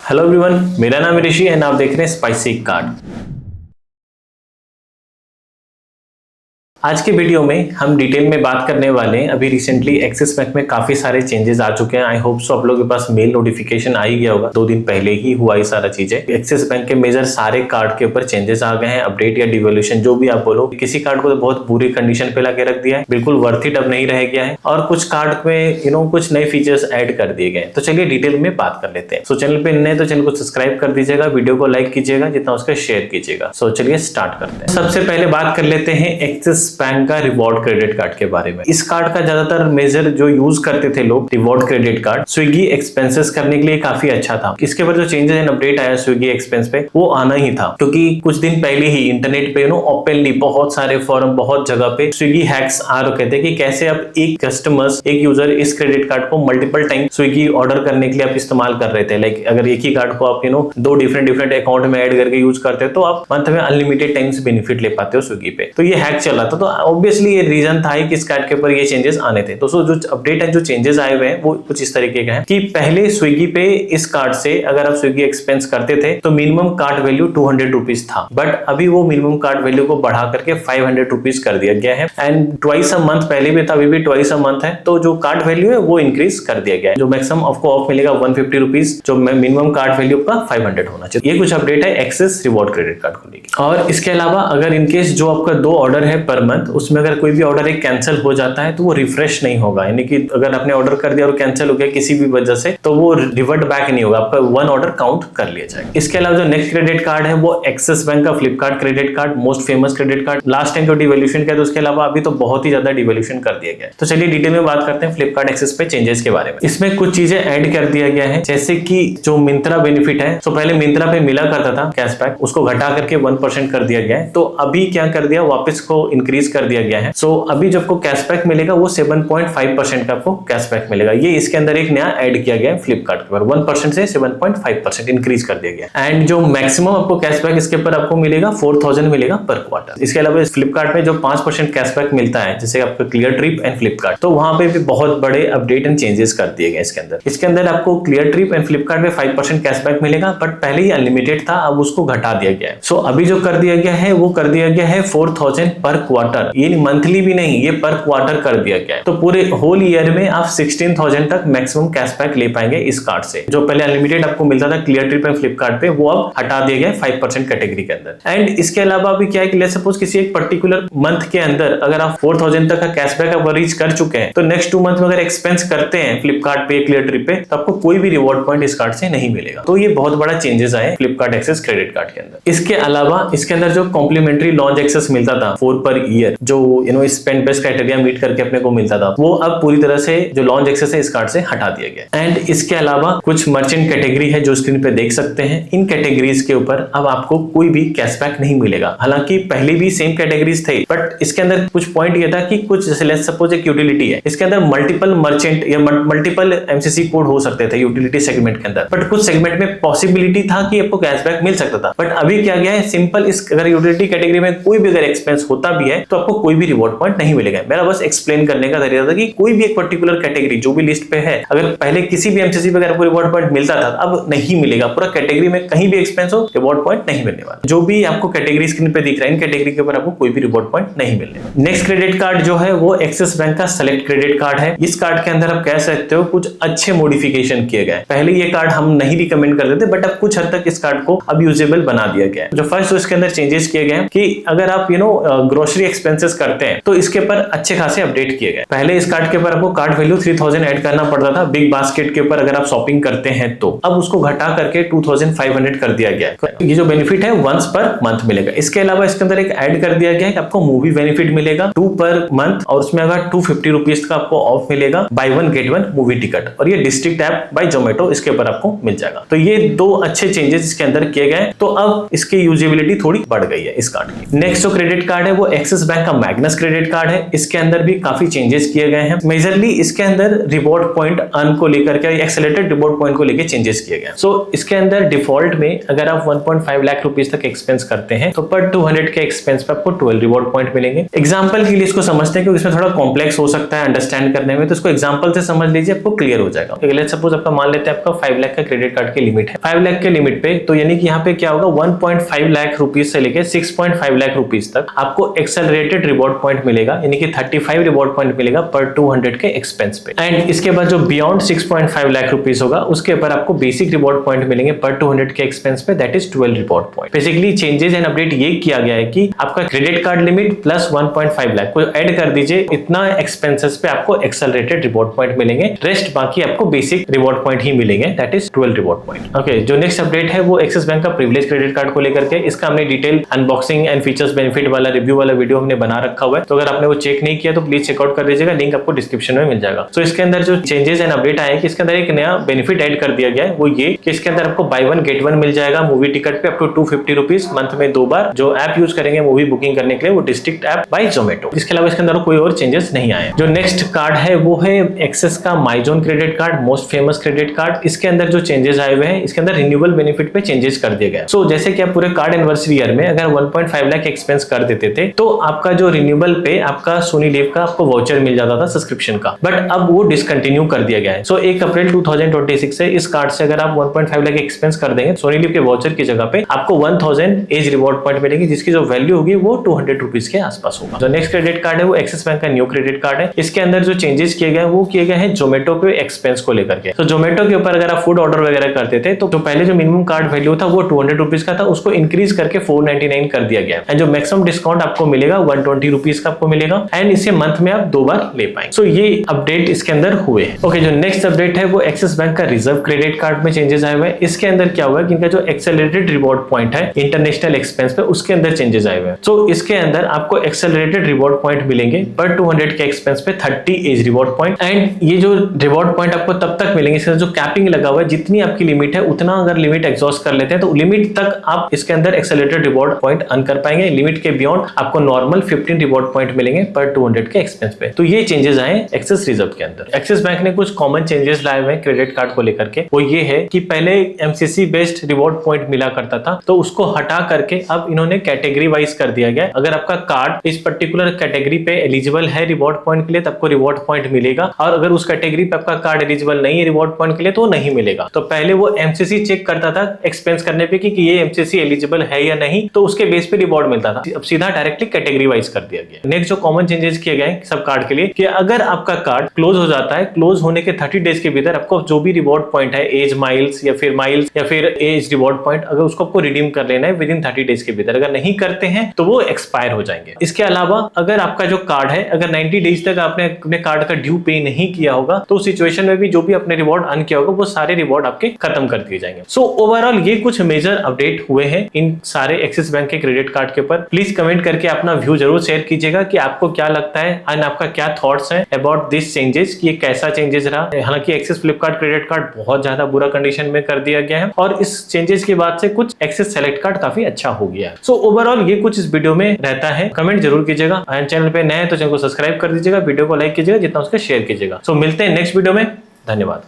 Hello everyone, मेरा नाम है ऋषि एंड आप देख रहे हैं स्पाइसी कार्ड। आज के वीडियो में हम डिटेल में बात करने वाले हैं। अभी रिसेंटली एक्सिस बैंक में काफी सारे चेंजेस आ चुके हैं। आई होप सो आप लोगों के पास मेल नोटिफिकेशन आ ही गया होगा। 2 दिन पहले ही हुआ ये सारा चीजें। एक्सिस बैंक के मेजर सारे कार्ड के ऊपर चेंजेस आ गए हैं, अपडेट या डिवोल्यूशन जो भी आप बोलो। किसी कार्ड को तो बहुत बुरी कंडीशन पे लाके रख दिया है, बिल्कुल वर्थ इट अब नहीं रह गया है, और कुछ कार्ड में कुछ नए फीचर्स ऐड कर दिए गए। तो चलिए डिटेल में बात कर लेते हैं। सो चैनल पे नए तो चैनल को सब्सक्राइब कर दीजिएगा, वीडियो को लाइक कीजिएगा, जितना उसका शेयर कीजिएगा। सो चलिए स्टार्ट करते हैं। सबसे पहले बात कर लेते हैं एक्सिस बैंक का रिवॉर्ड क्रेडिट कार्ड के बारे में। इस कार्ड का ज्यादातर मेजर जो यूज करते थे लोग, reward credit card Swiggy expenses करने के लिए काफी अच्छा था। इसके ऊपर जो चेंजेस एंड अपडेट आया स्विगी एक्सपेंस पे, वो आना ही था, क्योंकि कुछ दिन पहले ही इंटरनेट पे ओपनली बहुत सारे फॉरम, बहुत जगह पे स्विगी हैक्स आ रखे थे कि कैसे अब एक कस्टमर्स, एक यूजर इस क्रेडिट कार्ड को मल्टीपल टाइम स्विगी ऑर्डर करने के लिए आप इस्तेमाल कर रहे थे। लाइक अगर एक ही कार्ड को आप 2 डिफरेंट अकाउंट में ऐड करके यूज करते हो तो आप मंथ में अनलिमिटेड टाइम्स बेनिफिट ले पाते हो स्विगी पे। तो ये हैक चला था, तो ऑब्वियसली ये रीजन था कि इस कार्ड के ऊपर ये चेंजेस आने थे। दोस्तों जो अपडेट है, जो चेंजेस आए हुए हैं वो कुछ इस तरीके के हैं कि पहले स्विगी पे इस कार्ड से अगर आप स्विगी एक्सपेंस करते थे तो मिनिमम कार्ड वैल्यू 200 रुपीज था, बट अभी वो मिनिमम कार्ड वैल्यू को बढ़ा करके 500 रुपीज कर दिया गया है। एंड ट्वाइस अ मंथ, पहले भी था, अभी भी ट्वाइस अ मंथ है, तो जो कार्ड वैल्यू है वो इंक्रीज कर दिया गया है। जो मैक्सिमम आपको ऑफ मिलेगा 150 रुपीज, जो मिनिमम कार्ड वैल्यू का 500 होना चाहिए। ये कुछ अपडेट है एक्सिस रिवॉर्ड क्रेडिट कार्ड को लेकर। और इसके अलावा अगर इनकेस जो आपका 2 ऑर्डर है पर मंथ, उसमें अगर कोई भी ऑर्डर एक कैंसिल हो जाता है तो वो रिफ्रेश नहीं होगा। यानी कि अगर आपने ऑर्डर कर दिया और कैंसिल हो गया किसी भी वजह से, तो वो रिवर्ट बैक नहीं होगा, आपका 1 ऑर्डर काउंट कर लिया जाएगा। इसके अलावा जो नेक्स्ट क्रेडिट कार्ड है वो एक्सिस बैंक का Flipkart credit card, most famous credit card. Last time जो डिवोल्यूशन किया था उसके अलावा अभी तो बहुत ही ज्यादा डिवोल्यूशन कर दिया गया है। तो चलिए डिटेल में बात करते हैं फ्लिपकार्ट एक्सिस पे चेंजेस के बारे में। इसमें कुछ चीजें ऐड कर दिया गया है, जैसे कि जो मिंत्रा बेनिफिट है, तो पहले मिंत्रा पे मिला करता था कैशबैक, उसको घटा करके 1% कर दिया गया है। तो अभी क्या कर दिया, वापस को इंक्रीज कर दिया गया है। सो अभी जब को कैशबैक मिलेगा वो 7.5% का आपको कैशबैक मिलेगा। ये इसके अंदर एक नया ऐड किया गया है फ्लिपकार्ट के ऊपर, 1% से 7.5% इंक्रीज कर दिया गया। एंड जो मैक्सिमम आपको कैशबैक इसके ऊपर आपको मिलेगा 4000 मिलेगा पर क्वार्टर। इसके अलावा फ्लिपकार्ट में जो 5% कैशबैक मिलता है, जैसे आपको क्लियर ट्रिप एंड फ्लिपकार्ट, तो वहां पे भी बहुत बड़े अपडेट एंड चेंजेस कर दिए गए इसके अंदर। इसके अंदर आपको क्लियर ट्रिप एंड फ्लिपकार्ट में 5% कैशबैक मिलेगा, बट पहले ही अनलिमिटेड था, अब उसको घटा दिया गया है। सो अभी जो कर दिया गया है वो कर दिया गया है 4000 पर क्वार्टर। ये मंथली भी नहीं, ये पर क्वार्टर कर दिया गया है। तो पूरे होल ईयर में आप 16,000 तक मैक्सिमम कैशबैक ले पाएंगे इस कार्ड से। जो पहले अनलिमिटेड आपको मिलता था क्लियर ट्रिप एंड फ्लिपकार्ट पे, वो अब हटा दिया गया 5% कैटेगरी के अंदर। एंड इसके अलावा भी क्या है कि लेट्स सपोज किसी एक पर्टिकुलर मंथ के अंदर अगर आप 4000 तक का कैशबैक आप रीच कर चुके हैं, तो नेक्स्ट 2 मंथ में अगर एक्सपेंस करते हैं फ्लिपकार्ट पे क्लियर ट्रिप पे, तो आपको कोई भी रिवॉर्ड पॉइंट इस कार्ड से नहीं मिलेगा। तो ये बहुत बड़ा चेंजेस आए फ्लिपकार्ट एक्सेस क्रेडिट कार्ड के अंदर। इसके अलावा इसके अंदर जो कॉम्प्लीमेंट्री लॉन्च एक्सेस मिलता था 4 पर ईयर, जो स्पेंड बेस्ड क्राइटेरिया मीट करके अपने को मिलता था, वो अब पूरी तरह से जो लॉन्च एक्सेस है इस कार्ड से हटा दिया गया। एंड इसके अलावा कुछ मर्चेंट कैटेगरी है जो स्क्रीन पे देख सकते हैं। इन कैटेगरीज के ऊपर अब आपको कोई भी कैशबैक नहीं मिलेगा। हालांकि पहले भी सेम कैटेगरीज थे, बट इसके अंदर कुछ पॉइंट ये था कि कुछ जैसे लेट्स सपोज एक यूटिलिटी है, इसके अंदर मल्टीपल मर्चेंट या मल्टीपल एमसीसी कोड हो सकते थे यूटिलिटी सेगमेंट के अंदर, बट कुछ सेगमेंट में पॉसिबिलिटी था कि आपको कैशबैक मिल सकता था। बट अभी क्या गया है, सिंपल इस अगर यूटिलिटी कैटेगरी में कोई भी अगर एक्सपेंस होता भी है तो आपको कोई भी रिवॉर्ड पॉइंट नहीं मिलेगा। मेरा बस एक्सप्लेन करने का तरीका था कि कोई भी एक पर्टिकुलर कैटेगरी जो भी लिस्ट पे है, अगर पहले किसी भी एमसीसी पे अगर आपको रिवॉर्ड पॉइंट मिलता था, अब नहीं मिलेगा। पूरा कैटेगरी में कहीं भी एक्सपेंस हो, रिवॉर्ड पॉइंट नहीं मिलने वाला। जो भी आपको कैटेगरी स्क्रीन पे दिख रहा है, इन कैटेगरी के ऊपर आपको कोई भी रिवॉर्ड पॉइंट नहीं मिलने वाला। नेक्स्ट क्रेडिट कार्ड जो है वो एक्सिस बैंक का सेलेक्ट क्रेडिट कार्ड है। इस कार्ड के अंदर आप कह सकते हो कुछ अच्छे मॉडिफिकेशन किए गए। पहले ये कार्ड हम नहीं रिकमेंड करते थे, बट अब कुछ हद तक इस कार्ड को अब यूजेबल बना दिया गया है। जो फर्स्ट इसके अंदर चेंजेस किए गए कि अगर आप ग्रोसरी एक्सपेंसेस करते हैं तो इसके ऊपर अच्छे खासे अपडेट किए गए। पहले इस कार्ड के ऊपर आपको कार्ड वैल्यू 3000 ऐड करना पड़ता था बिग बास्केट के ऊपर अगर आप शॉपिंग करते हैं तो, अब उसको घटा करके 2500 कर दिया गया है। ये जो बेनिफिट है वंस पर मंथ मिलेगा। इसके अलावा इसके अंदर एक ऐड कर दिया गया है कि आपको मूवी बेनिफिट मिलेगा 2 पर मंथ, और उसमें अगर 250 रुपीज का आपको ऑफ मिलेगा, बाय 1 गेट 1 मूवी टिकट, और ये डिस्ट्रिक्ट ऐप बाय जोमेटो इसके ऊपर आपको मिल जाएगा। तो ये 2 अच्छे चेंजेस इसके अंदर किए गए, तो अब इसकी यूजेबिलिटी थोड़ी बढ़ गई है इस कार्ड की। नेक्स्ट जो क्रेडिट कार्ड है वो एक्सिस एक्सिस बैंक का मैग्नस क्रेडिट कार्ड है, इसके अंदर भी काफी चेंजेस किए गए हैं। मेजरली इसके अंदर रिवॉर्ड पॉइंट अर्न को लेकर के, एक्सेलरेटेड रिवॉर्ड पॉइंट को लेकर चेंजेस किए गए। सो इसके अंदर डिफॉल्ट में अगर आप 1.5 लाख रुपीस तक एक्सपेंस करते हैं तो पर 200 के एक्सपेंस पे आपको 12 रिवॉर्ड पॉइंट मिलेंगे। एग्जांपल के लिए इसको समझते हैं क्योंकि इसमें थोड़ा कॉम्प्लेक्स हो सकता है अंडरस्टैंड करने में, तो इसको एग्जांपल से समझ लीजिए, आपको क्लियर हो जाएगा। लेट्स सपोज आपका मान लेते हैं आपका 5 लाख का क्रेडिट कार्ड की लिमिट है। 5 लाख के लिमिट पे तो यानी कि यहाँ पे क्या होगा, 1.5 लाख रुपीस से लेके 6.5 लाख रुपीस तक आपको एक्सेलरेटेड रिवॉर्ड पॉइंट मिलेगा, यानी कि 35 रिवॉर्ड पॉइंट मिलेगा पर 200 के एक्सपेंस पे। एंड इसके बाद जो बियॉन्ड 6.5 लाख रुपीस होगा उसके ऊपर आपको बेसिक रिवॉर्ड पॉइंट मिलेंगे पर 200 के एक्सपेंस पे, that is 12 reward point. Basically changes and update ये किया गया है कि आपका credit card limit plus 1.5 lakh को ऐड कर दीजिए, इतना एक्सपेंसेस पे आपको एक्सेलरेटेड रिवॉर्ड पॉइंट मिलेंगे, रेस्ट बाकी आपको बेसिक रिवॉर्ड पॉइंट ही मिलेंगे, that is 12 reward point. Okay, जो नेक्स्ट अपडेट है वो एक्सिस बैंक का प्रिविलेज क्रेडिट कार्ड को लेकर के, इसका हमने detail unboxing and features benefit वाला रिव्यू वाला वीडियो हमने बना रखा हुआ है, तो अगर आपने वो चेक नहीं किया तो प्लीज चेकआउट कर लीजिएगा, लिंक आपको डिस्क्रिप्शन में मिल जाएगा। तो इसके अंदर जो चेंजेस एंड अपडेट आए कि इसके अंदर एक नया बेनिफिट ऐड कर दिया गया है, वो ये कि इसके अंदर आपको बाय 1 गेट 1 मिल जाएगा मूवी टिकट पे अप टू 250 रुपीज मंथ में 2 बार। जो ऐप यूज करेंगे मूवी बुकिंग करने के लिए वो डिस्ट्रिक्ट ऐप बाय जोमेटो। इसके अलावा इसके अंदर कोई और चेंजेस नहीं आए। जो नेक्स्ट कार्ड है वो है एक्सिस का माइजोन credit card, most famous credit card. इसके अंदर जो चेंजेस आए हुए हैं, इसके अंदर रिन्यूअल बेनिफिट पे चेंजेस कर दिए गए। सो जैसे कि आप पूरे कार्ड एनिवर्सरी ईयर में अगर 1.5 लाख एक्सपेंस कर देते थे तो आपका जो रिन्यूअल पे आपका सोनी लिव का आपको वाउचर मिल जाता था सब्सक्रिप्शन का, बट अब वो डिसकंटिन्यू कर दिया गया है। सो 1 अप्रैल 2026 से इस कार्ड से अगर आप 1.5 लाख एक्सपेंस कर देंगे सोनी लिव के वाउचर की जगह पे आपको 1000 एज रिवॉर्ड पॉइंट मिलेगी, जिसकी जो वैल्यू होगी वो 200 रुपीज के आसपास होगा। जो नेक्स्ट क्रेडिट कार्ड है वो एक्सिस बैंक का न्यू क्रेडिट कार्ड है। इसके अंदर जो चेंजेस किए गए वो किए गए हैं जोमेटो पे एक्सपेंस को लेकर के। तो जोमेटो के ऊपर अगर आप फूड ऑर्डर वगैरह करते थे तो पहले जो मिनिमम कार्ड वैल्यू था वो 200 रुपीज का था, उसको इंक्रीज करके 499 कर दिया गया। एंड जो मैक्सिमम डिस्काउंट आपको मिलेगा 120 रुपीज का आपको मिलेगा, एंड इसे मंथ में आप 2 बार ले पाएंगे। सो ये अपडेट इसके अंदर हुए हैं। ओके, जो नेक्स्ट अपडेट है वो एक्सिस बैंक का रिजर्व क्रेडिट कार्ड में चेंजेस आए हुए हैं। इसके अंदर क्या हुआ है कि इनका जो एक्सेलरेटेड रिवॉर्ड पॉइंट है इंटरनेशनल एक्सपेंस पे, उसके अंदर चेंजेस आए हुए हैं। सो इसके अंदर आपको एक्सेलरेटेड रिवॉर्ड पॉइंट मिलेंगे पर 200 के एक्सपेंस पे 30 एज रिवॉर्ड पॉइंट। एंड ये जो रिवॉर्ड पॉइंट आपको तब तक मिलेंगे, इसके जो कैपिंग लगा हुआ है, जितनी आपकी लिमिट है उतना अगर लिमिट एग्जॉस्ट कर लेते हैं तो लिमिट तक आप इसके अंदर एक्सेलरेटेड रिवॉर्ड पॉइंट अर्न कर पाएंगे। लिमिट के बियॉन्ड आपको नॉर्मल 15 रिवॉर्ड पॉइंट मिलेंगे पर 200 के एक्सपेंस पे। तो ये चेंजेस आए एक्सिस रिजर्व के अंदर। एक्सिस बैंक ने कुछ कॉमन चेंजेस लाए हुए हैं क्रेडिट कार्ड को लेकर के। वो ये है कि पहले एमसीसी बेस्ड रिवॉर्ड पॉइंट मिला करता था, तो उसको हटा करके अब इन्होंने कैटेगरी वाइज कर दिया गया। अगर आपका कार्ड इस पर्टिकुलर कैटेगरी पे एलिजिबल है रिवॉर्ड पॉइंट के लिए तो आपको रिवॉर्ड पॉइंट मिलेगा, और अगर उस कैटेगरी पे आपका कार्ड एलिजिबल नहीं है रिवॉर्ड पॉइंट के लिए तो नहीं मिलेगा। तो पहले वो एमसीसी चेक करता था एक्सपेंस करने पे कि ये एमसीसी एलिजिबल है या नहीं, तो उसके बेस पे रिवॉर्ड मिलता था। अब सीधा डायरेक्टली कैटेगरी वाइज कर दिया गया। नेक्स्ट जो कॉमन चेंजेस किए गए सब कार्ड के लिए कि अगर आपका कार्ड क्लोज हो जाता है, क्लोज होने के 30 डेज के भीतर आपको जो भी रिवॉर्ड पॉइंट है, एज माइल्स या फिर एज रिवॉर्ड पॉइंट, अगर उसको आपको रिडीम कर लेना है विद इन 30 डेज के भीतर, अगर नहीं करते हैं तो वो एक्सपायर हो जाएंगे। इसके अलावा अगर आपका जो कार्ड है अगर 90 डेज तक आपने अपने कार्ड का ड्यू पे नहीं किया होगा तो उस सिचुएशन में भी जो भी अपने रिवॉर्ड अर्न किया होगा वो सारे रिवॉर्ड आपके खत्म कर दिए जाएंगे। सो ओवरऑल ये कुछ मेजर अपडेट हुए हैं इन सारे एक्सिस बैंक के क्रेडिट कार्ड के ऊपर। प्लीज कमेंट करके अपना व्यू जरूर शेयर कीजिएगा कि आपको क्या लगता है एंड आपका क्या थॉट्स है अबाउट दिस चेंजेस, कि ये कैसा चेंजेस रहा। हालांकि एक्सिस फ्लिपकार्ट क्रेडिट कार्ड बहुत ज्यादा बुरा कंडीशन में कर दिया गया है और इस चेंजेस के बाद से कुछ एक्सिस सेलेक्ट कार्ड काफी अच्छा हो गया है। सो ओवरऑल ये कुछ इस वीडियो में रहता है। कमेंट जरूर कीजिएगा एंड चैनल पे नए हैं तो चैनल को सब्सक्राइब कर दीजिएगा, वीडियो को लाइक कीजिएगा, जितना उसका शेयर कीजिएगा। सो मिलते हैं नेक्स्ट वीडियो में। धन्यवाद।